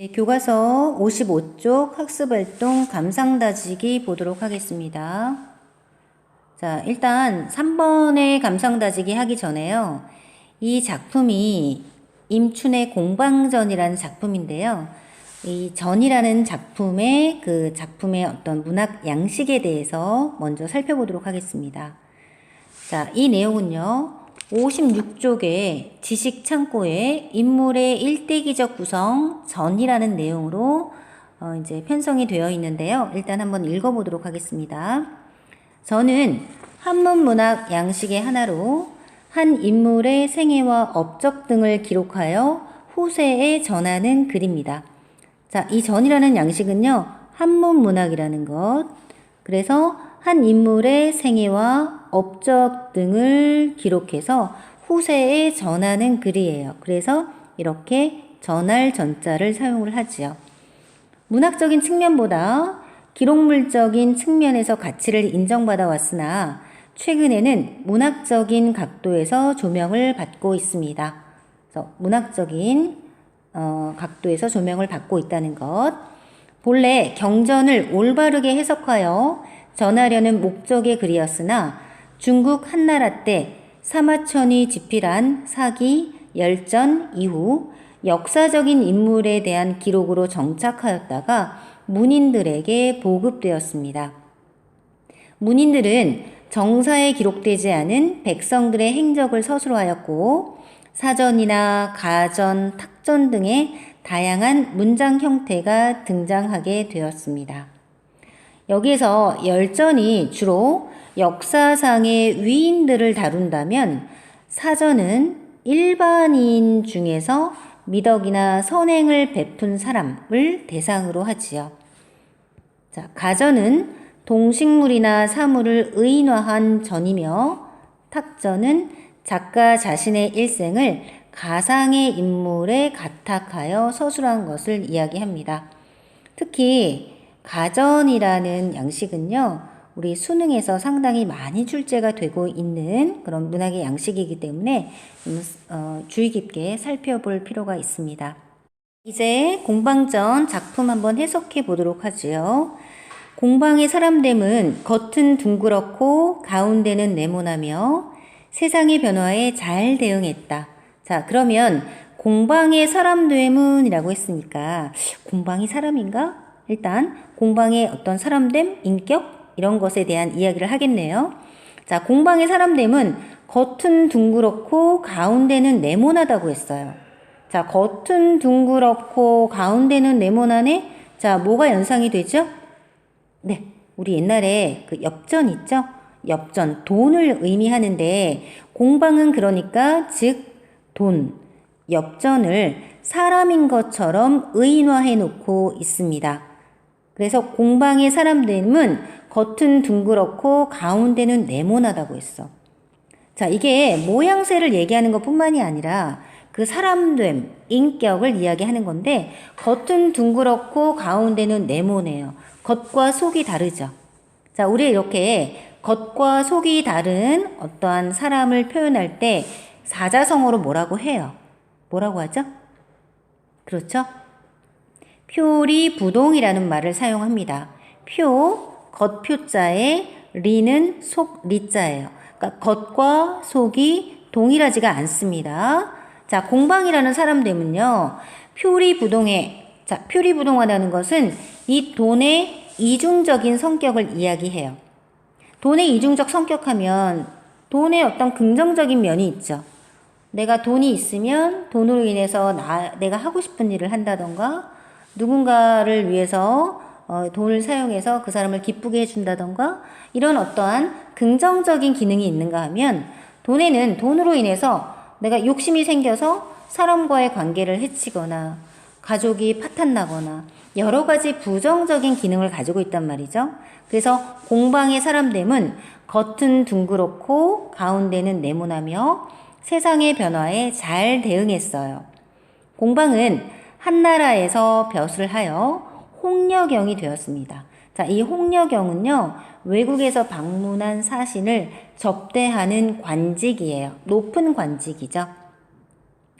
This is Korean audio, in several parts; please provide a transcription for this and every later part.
네, 교과서 55쪽 학습활동 감상다지기 보도록 하겠습니다. 자, 일단 3번의 감상다지기 하기 전에요. 이 작품이 임춘의 공방전이라는 작품인데요. 이 전이라는 작품의 작품의 어떤 문학 양식에 대해서 먼저 살펴보도록 하겠습니다. 자, 이 내용은요. 56쪽의 지식창고에 인물의 일대기적 구성 전이라는 내용으로 이제 편성이 되어 있는데요. 일단 한번 읽어보도록 하겠습니다. 전은 한문문학 양식의 하나로 한 인물의 생애와 업적 등을 기록하여 후세에 전하는 글입니다. 자, 이 전이라는 양식은요. 한문문학이라는 것. 그래서 한 인물의 생애와 업적 등을 기록해서 후세에 전하는 글이에요. 그래서 이렇게 전할 전자를 사용을 하지요. 문학적인 측면보다 기록물적인 측면에서 가치를 인정받아 왔으나 최근에는 문학적인 각도에서 조명을 받고 있습니다. 그래서 문학적인 각도에서 조명을 받고 있다는 것. 본래 경전을 올바르게 해석하여 전하려는 목적의 글이었으나 중국 한나라 때 사마천이 집필한 사기, 열전 이후 역사적인 인물에 대한 기록으로 정착하였다가 문인들에게 보급되었습니다. 문인들은 정사에 기록되지 않은 백성들의 행적을 서술로 하였고 사전이나 가전, 탁전 등의 다양한 문장 형태가 등장하게 되었습니다. 여기에서 열전이 주로 역사상의 위인들을 다룬다면 사전은 일반인 중에서 미덕이나 선행을 베푼 사람을 대상으로 하지요. 자, 가전은 동식물이나 사물을 의인화한 전이며 탁전은 작가 자신의 일생을 가상의 인물에 가탁하여 서술한 것을 이야기합니다. 특히 가전이라는 양식은요, 우리 수능에서 상당히 많이 출제가 되고 있는 그런 문학의 양식이기 때문에 주의 깊게 살펴볼 필요가 있습니다. 이제 공방전 작품 한번 해석해 보도록 하지요. 공방의 사람됨은 겉은 둥그렇고 가운데는 네모나며 세상의 변화에 잘 대응했다. 자, 그러면 공방의 사람됨은 이라고 했으니까 공방이 사람인가? 일단 공방의 어떤 사람됨, 인격 이런 것에 대한 이야기를 하겠네요. 자, 공방의 사람됨은 겉은 둥그렇고 가운데는 네모나다고 했어요. 자, 겉은 둥그렇고 가운데는 네모나네. 자, 뭐가 연상이 되죠? 네, 우리 옛날에 그 엽전 있죠? 엽전, 돈을 의미하는데 공방은 그러니까 즉 돈, 엽전을 사람인 것처럼 의인화해 놓고 있습니다. 그래서 공방의 사람됨은 겉은 둥그렇고 가운데는 네모나다고 했어. 자, 이게 모양새를 얘기하는 것뿐만이 아니라 그 사람됨, 인격을 이야기하는 건데 겉은 둥그렇고 가운데는 네모네요. 겉과 속이 다르죠. 자, 우리 이렇게 겉과 속이 다른 어떠한 사람을 표현할 때 사자성어로 뭐라고 해요? 뭐라고 하죠? 그렇죠? 표리부동이라는 말을 사용합니다. 표, 겉표자에 리는 속 리자예요. 그러니까 겉과 속이 동일하지가 않습니다. 자, 공방이라는 사람됨은요. 표리부동하다는 것은 이 돈의 이중적인 성격을 이야기해요. 돈의 이중적 성격하면 돈의 어떤 긍정적인 면이 있죠. 내가 돈이 있으면 돈으로 인해서 내가 하고 싶은 일을 한다던가 누군가를 위해서 돈을 사용해서 그 사람을 기쁘게 해준다던가 이런 어떠한 긍정적인 기능이 있는가 하면 돈에는 돈으로 인해서 내가 욕심이 생겨서 사람과의 관계를 해치거나 가족이 파탄나거나 여러 가지 부정적인 기능을 가지고 있단 말이죠. 그래서 공방의 사람됨은 겉은 둥그렇고 가운데는 네모나며 세상의 변화에 잘 대응했어요. 공방은 한나라에서 벼슬 하여 홍려경이 되었습니다. 자, 이 홍려경은요, 외국에서 방문한 사신을 접대하는 관직이에요. 높은 관직이죠.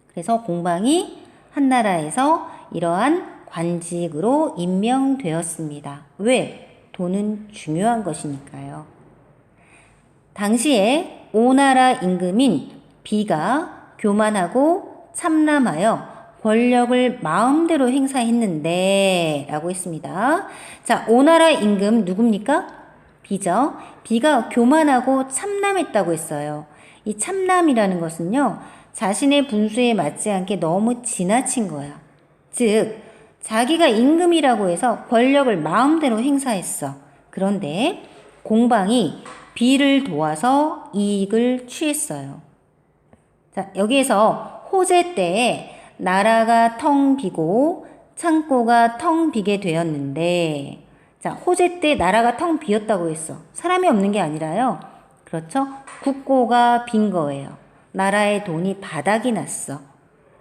그래서 공방이 한나라에서 이러한 관직으로 임명되었습니다. 왜? 돈은 중요한 것이니까요. 당시에 오나라 임금인 비가 교만하고 참남하여 권력을 마음대로 행사했는데 라고 했습니다. 자, 오나라 임금 누굽니까? 비죠. 비가 교만하고 참남했다고 했어요. 이 참남이라는 것은요, 자신의 분수에 맞지 않게 너무 지나친 거야. 즉, 자기가 임금이라고 해서 권력을 마음대로 행사했어. 그런데 공방이 비를 도와서 이익을 취했어요. 자, 여기에서 호제 때에 나라가 텅 비고 창고가 텅 비게 되었는데, 자, 호제 때 나라가 텅 비었다고 했어. 사람이 없는 게 아니라요. 그렇죠? 국고가 빈 거예요. 나라의 돈이 바닥이 났어.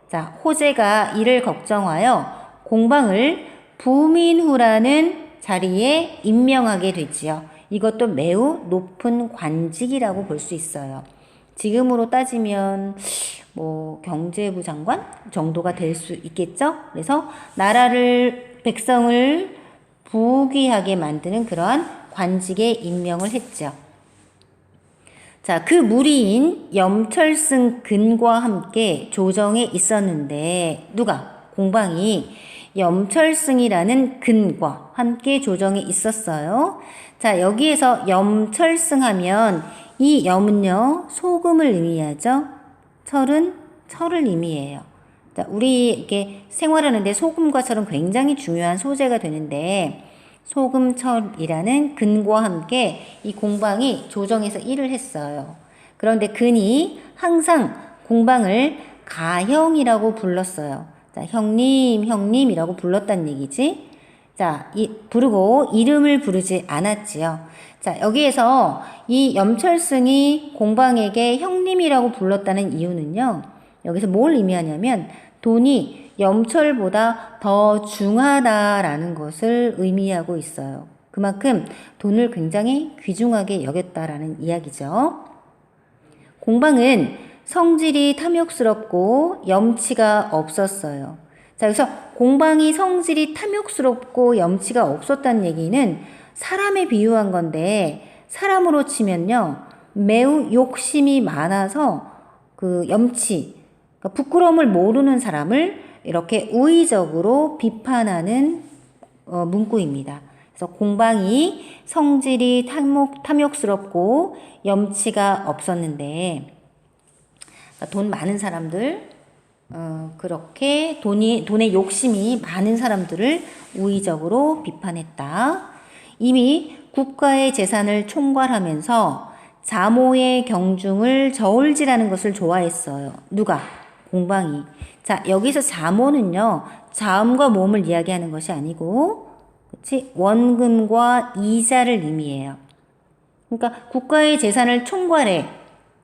자, 호제가 이를 걱정하여 공방을 부민후라는 자리에 임명하게 되지요. 이것도 매우 높은 관직이라고 볼 수 있어요. 지금으로 따지면 뭐 경제부 장관 정도가 될 수 있겠죠. 그래서 나라를 백성을 부귀하게 만드는 그러한 관직에 임명을 했죠. 자, 그 무리인 염철승 근과 함께 조정에 있었는데 누가? 공방이 염철승이라는 근과 함께 조정에 있었어요. 자, 여기에서 염철승 하면 이 염은요, 소금을 의미하죠. 철은 철을 의미해요. 자, 우리 이렇게 생활하는데 소금과 철은 굉장히 중요한 소재가 되는데, 소금, 철이라는 근과 함께 이 공방이 조정에서 일을 했어요. 그런데 근이 항상 공방을 가형이라고 불렀어요. 자, 형님, 형님이라고 불렀다는 얘기지. 자, 부르고 이름을 부르지 않았지요. 자, 여기에서 이 염철승이 공방에게 형님이라고 불렀다는 이유는요, 여기서 뭘 의미하냐면 돈이 염철보다 더 중하다라는 것을 의미하고 있어요. 그만큼 돈을 굉장히 귀중하게 여겼다라는 이야기죠. 공방은 성질이 탐욕스럽고 염치가 없었어요. 자, 그래서 공방이 성질이 탐욕스럽고 염치가 없었다는 얘기는 사람에 비유한 건데, 사람으로 치면요, 매우 욕심이 많아서 그 염치, 그러니까 부끄러움을 모르는 사람을 이렇게 우의적으로 비판하는 문구입니다. 그래서 공방이 성질이 탐욕스럽고 염치가 없었는데, 그러니까 돈 많은 사람들, 그렇게 돈에 욕심이 많은 사람들을 우의적으로 비판했다. 이미 국가의 재산을 총괄하면서 자모의 경중을 저울질하는 것을 좋아했어요. 누가? 공방이. 자, 여기서 자모는요, 자음과 모음을 이야기하는 것이 아니고, 그치? 원금과 이자를 의미해요. 그러니까 국가의 재산을 총괄해.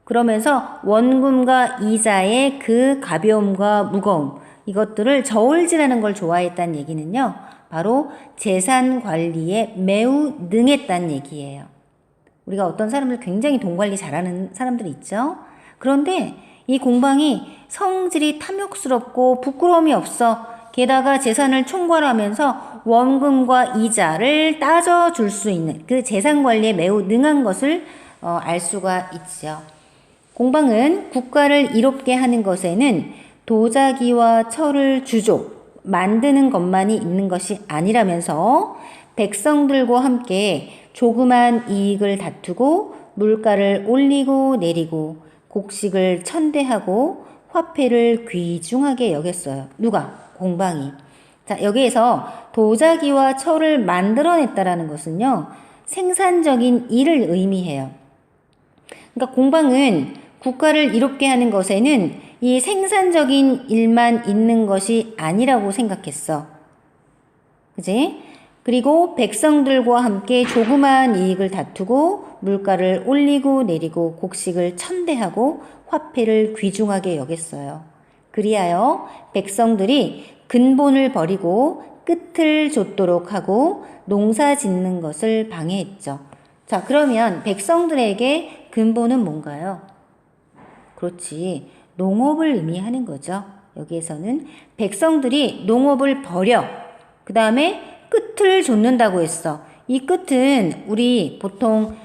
그러면서 원금과 이자의 그 가벼움과 무거움, 이것들을 저울질하는 걸 좋아했다는 얘기는요, 바로 재산 관리에 매우 능했다는 얘기예요. 우리가 어떤 사람들 굉장히 돈 관리 잘하는 사람들이 있죠. 그런데 이 공방이 성질이 탐욕스럽고 부끄러움이 없어. 게다가 재산을 총괄하면서 원금과 이자를 따져줄 수 있는 그 재산 관리에 매우 능한 것을 알 수가 있죠. 공방은 국가를 이롭게 하는 것에는 도자기와 철을 주족, 만드는 것만이 있는 것이 아니라면서 백성들과 함께 조그만 이익을 다투고 물가를 올리고 내리고 곡식을 천대하고 화폐를 귀중하게 여겼어요. 누가? 공방이. 자, 여기에서 도자기와 철을 만들어냈다라는 것은요, 생산적인 일을 의미해요. 그러니까 공방은 국가를 이롭게 하는 것에는 이 생산적인 일만 있는 것이 아니라고 생각했어. 그지? 그리고 백성들과 함께 조그마한 이익을 다투고 물가를 올리고 내리고 곡식을 천대하고 화폐를 귀중하게 여겼어요. 그리하여 백성들이 근본을 버리고 끝을 좇도록 하고 농사 짓는 것을 방해했죠. 자, 그러면 백성들에게 근본은 뭔가요? 그렇지, 농업을 의미하는 거죠. 여기에서는 백성들이 농업을 버려 그 다음에 끝을 좇는다고 했어. 이 끝은 우리 보통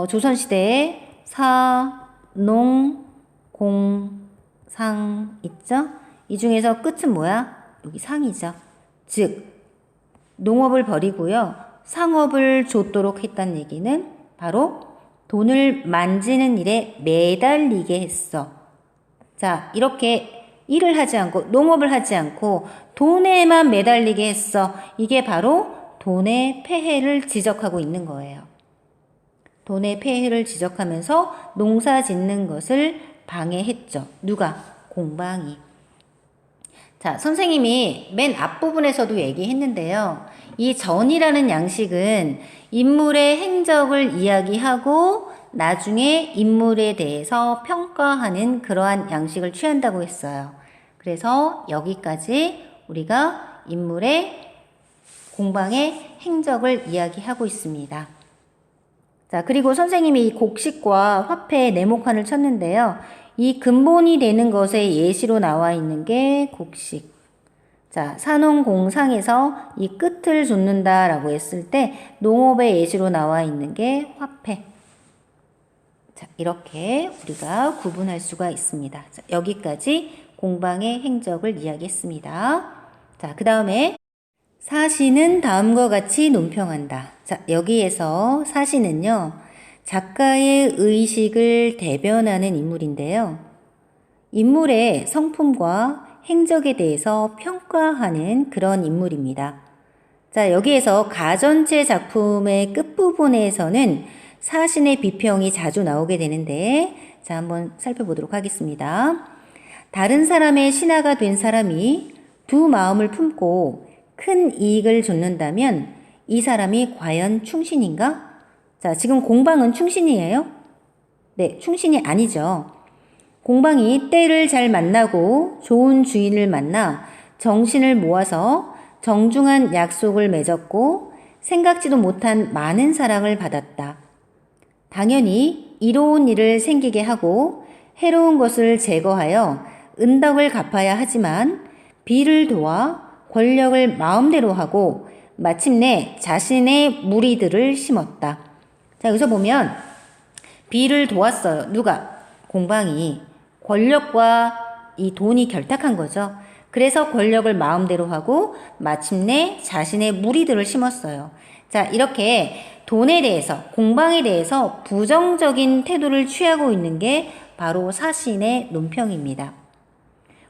조선시대에 사, 농, 공, 상 있죠? 이 중에서 끝은 뭐야? 여기 상이죠. 즉 농업을 벌이고요. 상업을 좇도록 했다는 얘기는 바로 돈을 만지는 일에 매달리게 했어. 자, 이렇게 일을 하지 않고 농업을 하지 않고 돈에만 매달리게 했어. 이게 바로 돈의 폐해를 지적하고 있는 거예요. 돈의 폐해를 지적하면서 농사 짓는 것을 방해했죠. 누가? 공방이. 자, 선생님이 맨 앞부분에서도 얘기했는데요. 이 전이라는 양식은 인물의 행적을 이야기하고 나중에 인물에 대해서 평가하는 그러한 양식을 취한다고 했어요. 그래서 여기까지 우리가 인물의 공방의 행적을 이야기하고 있습니다. 자, 그리고 선생님이 이 곡식과 화폐의 네모칸을 쳤는데요. 이 근본이 되는 것의 예시로 나와 있는 게 곡식. 자, 산농공상에서 이 끝을 좇는다라고 했을 때 농업의 예시로 나와 있는 게 화폐. 자, 이렇게 우리가 구분할 수가 있습니다. 자, 여기까지 공방의 행적을 이야기했습니다. 자, 그 다음에 사시는 다음과 같이 논평한다. 자, 여기에서 사시는요, 작가의 의식을 대변하는 인물인데요. 인물의 성품과 행적에 대해서 평가하는 그런 인물입니다. 자, 여기에서 가전체 작품의 끝부분에서는 사신의 비평이 자주 나오게 되는데, 자, 한번 살펴보도록 하겠습니다. 다른 사람의 신하가 된 사람이 두 마음을 품고 큰 이익을 좇는다면 이 사람이 과연 충신인가? 자, 지금 공방은 충신이에요? 네, 충신이 아니죠. 공방이 때를 잘 만나고 좋은 주인을 만나 정신을 모아서 정중한 약속을 맺었고 생각지도 못한 많은 사랑을 받았다. 당연히 이로운 일을 생기게 하고 해로운 것을 제거하여 은덕을 갚아야 하지만 비를 도와 권력을 마음대로 하고 마침내 자신의 무리들을 심었다. 자, 여기서 보면 비를 도왔어요. 누가? 공방이. 권력과 이 돈이 결탁한 거죠. 그래서 권력을 마음대로 하고 마침내 자신의 무리들을 심었어요. 자, 이렇게 돈에 대해서, 공방에 대해서 부정적인 태도를 취하고 있는 게 바로 사신의 논평입니다.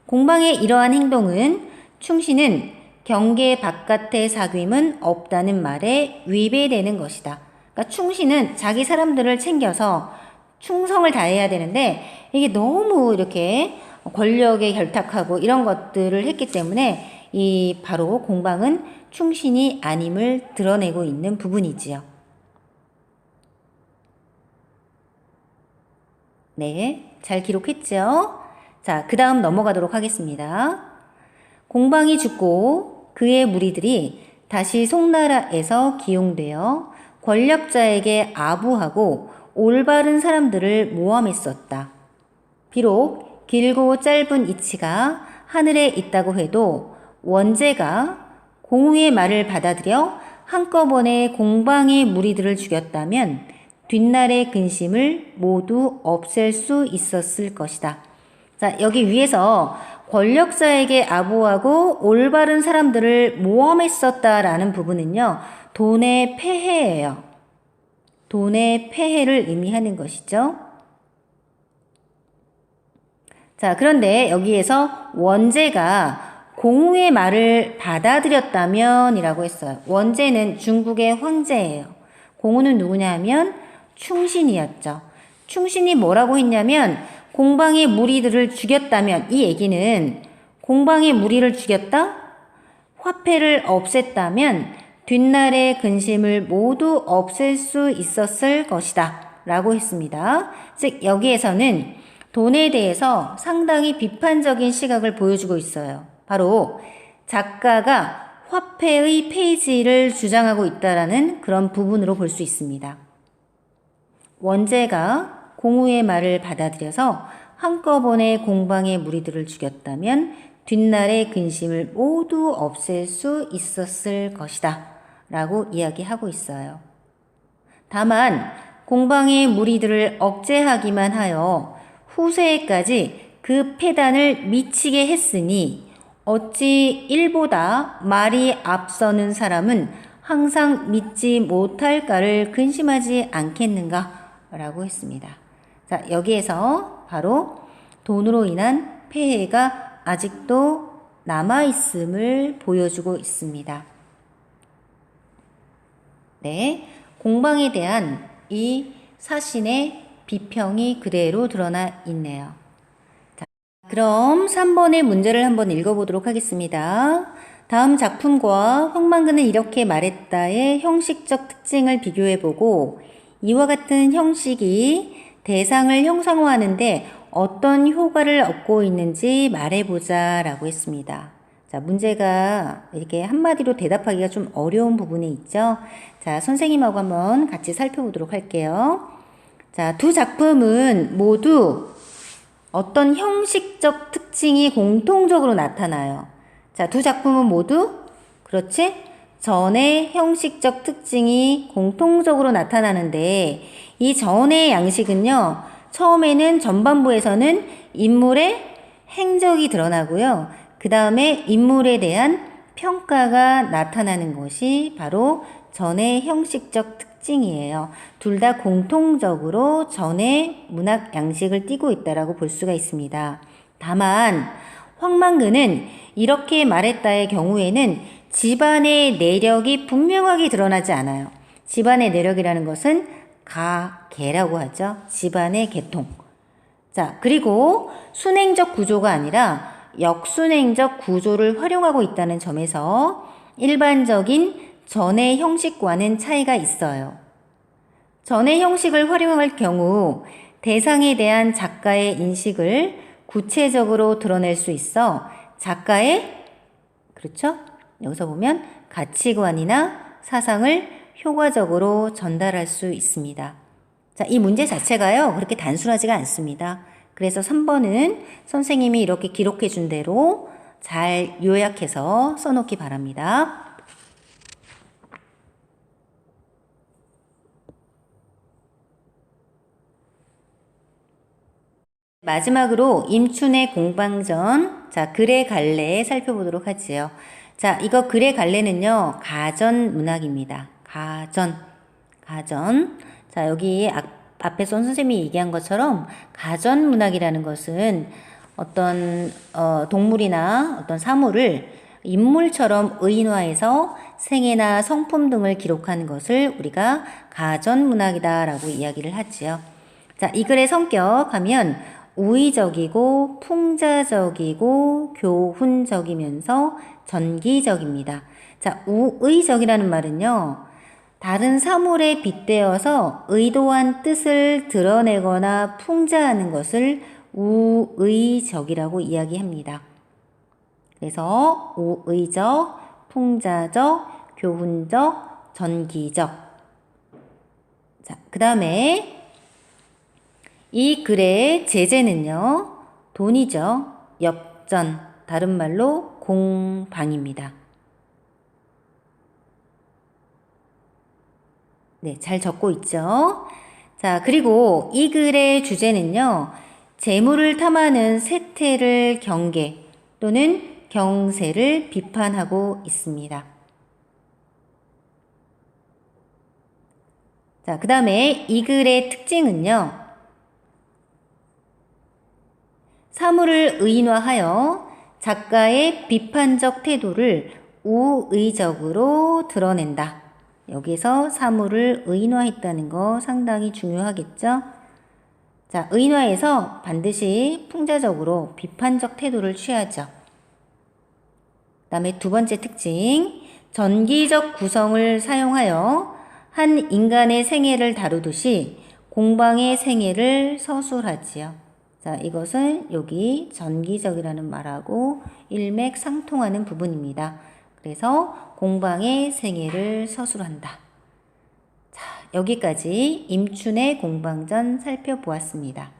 공방의 이러한 행동은 충신은 경계 바깥의 사귐은 없다는 말에 위배되는 것이다. 그러니까 충신은 자기 사람들을 챙겨서 충성을 다해야 되는데 이게 너무 이렇게 권력에 결탁하고 이런 것들을 했기 때문에 이 바로 공방은 충신이 아님을 드러내고 있는 부분이지요. 네, 잘 기록했죠? 자, 그 다음 넘어가도록 하겠습니다. 공방이 죽고 그의 무리들이 다시 송나라에서 기용되어 권력자에게 아부하고 올바른 사람들을 모함했었다. 비록 길고 짧은 이치가 하늘에 있다고 해도 원제가 공우의 말을 받아들여 한꺼번에 공방의 무리들을 죽였다면 뒷날의 근심을 모두 없앨 수 있었을 것이다. 자, 여기 위에서 권력자에게 아부하고 올바른 사람들을 모함했었다라는 부분은요, 돈의 폐해예요. 돈의 폐해를 의미하는 것이죠. 자, 그런데 여기에서 원제가 공우의 말을 받아들였다면 이라고 했어요. 원제는 중국의 황제예요. 공우는 누구냐 하면 충신이었죠. 충신이 뭐라고 했냐면 공방의 무리들을 죽였다면, 이 얘기는 공방의 무리를 죽였다? 화폐를 없앴다면 뒷날의 근심을 모두 없앨 수 있었을 것이다 라고 했습니다. 즉 여기에서는 돈에 대해서 상당히 비판적인 시각을 보여주고 있어요. 바로 작가가 화폐의 폐지를 주장하고 있다라는 그런 부분으로 볼 수 있습니다. 원제가 공우의 말을 받아들여서 한꺼번에 공방의 무리들을 죽였다면 뒷날의 근심을 모두 없앨 수 있었을 것이다 라고 이야기하고 있어요. 다만 공방의 무리들을 억제하기만 하여 후세에까지 그 패단을 미치게 했으니 어찌 일보다 말이 앞서는 사람은 항상 믿지 못할까를 근심하지 않겠는가 라고 했습니다. 자, 여기에서 바로 돈으로 인한 폐해가 아직도 남아있음을 보여주고 있습니다. 네, 공방에 대한 이 사신의 비평이 그대로 드러나 있네요. 자, 그럼 3번의 문제를 한번 읽어보도록 하겠습니다. 다음 작품과 황만근은 이렇게 말했다의 형식적 특징을 비교해보고 이와 같은 형식이 대상을 형상화하는데 어떤 효과를 얻고 있는지 말해보자 라고 했습니다. 자, 문제가 이렇게 한마디로 대답하기가 좀 어려운 부분이 있죠. 자, 선생님하고 한번 같이 살펴보도록 할게요. 자, 두 작품은 모두 어떤 형식적 특징이 공통적으로 나타나요. 자, 두 작품은 모두 그렇지? 전의 형식적 특징이 공통적으로 나타나는데 이 전의 양식은요. 처음에는 전반부에서는 인물의 행적이 드러나고요. 그 다음에 인물에 대한 평가가 나타나는 것이 바로 전의 형식적 특징이에요. 둘 다 공통적으로 전의 문학 양식을 띠고 있다라고 볼 수가 있습니다. 다만 황만근은 이렇게 말했다의 경우에는 집안의 내력이 분명하게 드러나지 않아요. 집안의 내력이라는 것은 가계라고 하죠. 집안의 계통. 자, 그리고 순행적 구조가 아니라 역순행적 구조를 활용하고 있다는 점에서 일반적인 전의 형식과는 차이가 있어요. 전의 형식을 활용할 경우 대상에 대한 작가의 인식을 구체적으로 드러낼 수 있어 작가의, 그렇죠? 여기서 보면 가치관이나 사상을 효과적으로 전달할 수 있습니다. 자, 이 문제 자체가요, 그렇게 단순하지가 않습니다. 그래서 3번은 선생님이 이렇게 기록해 준 대로 잘 요약해서 써놓기 바랍니다. 마지막으로 임춘의 공방전, 자, 글의 갈래 살펴보도록 하지요. 자, 이거 글의 갈래는요, 가전 문학입니다. 가전. 자, 여기 앞에서 선생님이 얘기한 것처럼 가전 문학이라는 것은 어떤 동물이나 어떤 사물을 인물처럼 의인화해서 생애나 성품 등을 기록하는 것을 우리가 가전 문학이다라고 이야기를 하지요. 자, 이 글의 성격 하면 우의적이고 풍자적이고 교훈적이면서 전기적입니다. 자, 우의적이라는 말은요, 다른 사물에 빗대어서 의도한 뜻을 드러내거나 풍자하는 것을 우의적이라고 이야기합니다. 그래서 우의적, 풍자적, 교훈적, 전기적. 자, 그 다음에 이 글의 제재는요, 돈이죠. 역전, 다른 말로 공방입니다. 네, 잘 적고 있죠. 자, 그리고 이 글의 주제는요, 재물을 탐하는 세태를 경계 또는 경세를 비판하고 있습니다. 자, 그 다음에 이 글의 특징은요, 사물을 의인화하여 작가의 비판적 태도를 우의적으로 드러낸다. 여기서 사물을 의인화했다는 거 상당히 중요하겠죠? 자, 의인화해서 반드시 풍자적으로 비판적 태도를 취하죠. 그 다음에 두 번째 특징, 전기적 구성을 사용하여 한 인간의 생애를 다루듯이 공방의 생애를 서술하지요. 자, 이것은 여기 전기적이라는 말하고 일맥상통하는 부분입니다. 그래서 공방의 생애를 서술한다. 자, 여기까지 임춘의 공방전 살펴보았습니다.